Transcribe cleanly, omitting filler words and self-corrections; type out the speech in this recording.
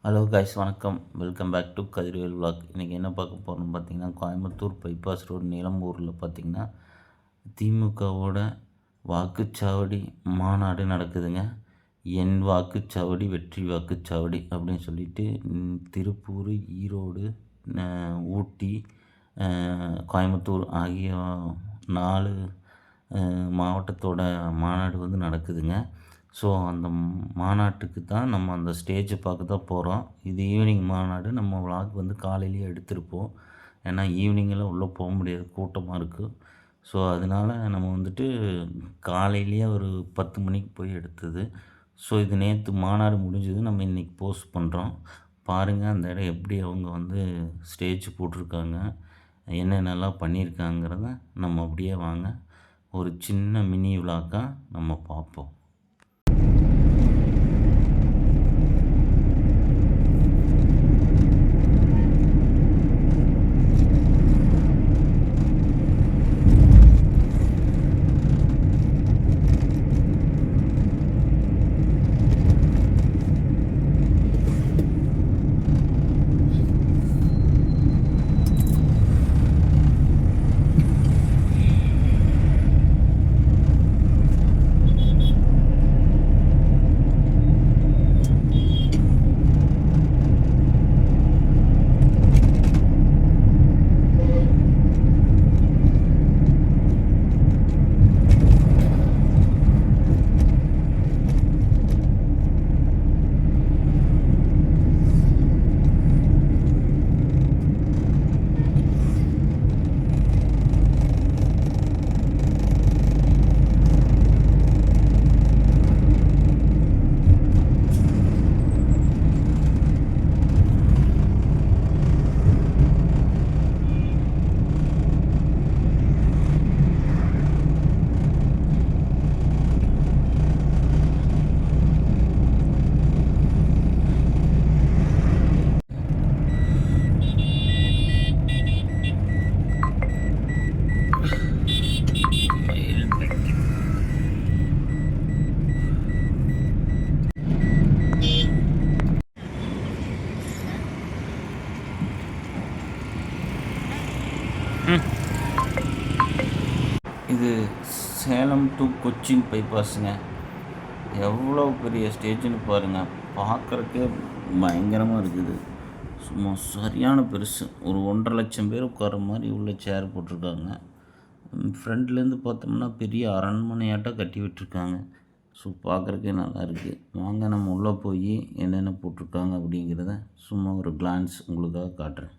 Hello guys, வணக்கம். Welcome back to Kathirvel vlog. இன்றைக்கி என்ன பார்க்க போகிறோம்னு பார்த்தீங்கன்னா, கோயம்புத்தூர் பைபாஸ் ரோடு நிலம்பூரில் பார்த்திங்கன்னா திமுகவோட வாக்குச்சாவடி மாநாடு நடக்குதுங்க. என் வாக்குச்சாவடி வெற்றி வாக்குச்சாவடி அப்படின்னு சொல்லிட்டு திருப்பூர், ஈரோடு, ஊட்டி, கோயம்புத்தூர் ஆகிய 4 மாவட்டத்தோட மாநாடு வந்து நடக்குதுங்க. ஸோ அந்த மாநாட்டுக்கு தான் நம்ம அந்த ஸ்டேஜை பார்க்க தான் போகிறோம். இது ஈவினிங் மாநாடு. நம்ம விலாக் வந்து காலையிலேயே எடுத்திருப்போம். ஏன்னா ஈவினிங்கெல்லாம் உள்ளே போக முடியாது, கூட்டமாக இருக்குது. ஸோ அதனால் நம்ம வந்துட்டு காலையிலேயே ஒரு 10 மணிக்கு போய் எடுத்தது. ஸோ இது நேற்று மாநாடு முடிஞ்சது. நம்ம இன்றைக்கி போஸ்ட் பண்ணுறோம். பாருங்கள் அந்த இடம் எப்படி அவங்க வந்து ஸ்டேஜ் போட்டிருக்காங்க, என்னென்னலாம் பண்ணியிருக்காங்கிறத நம்ம அப்படியே வாங்க ஒரு சின்ன மினி விலாக்காக நம்ம பார்ப்போம். இது சேலம் டு கொச்சின் பைபாஸுங்க. எவ்வளோ பெரிய ஸ்டேஜ்னு பாருங்கள். பார்க்குறக்கே பயங்கரமாக இருக்குது. சும்மா சரியான பெருசு. ஒரு 1.5 லட்சம் பேர் உட்கார மாதிரி உள்ள சேர் போட்டிருக்காங்க. ஃப்ரண்ட்லேருந்து பார்த்தோம்னா பெரிய அரண்மனையாட்டம் கட்டி விட்டுருக்காங்க. ஸோ பார்க்குறக்கே நல்லாயிருக்கு. வாங்க நம்ம உள்ளே போய் என்னென்ன போட்டிருக்காங்க அப்படிங்கிறத சும்மா ஒரு கிளான்ஸ் உங்களுக்காக காட்டுறேன்.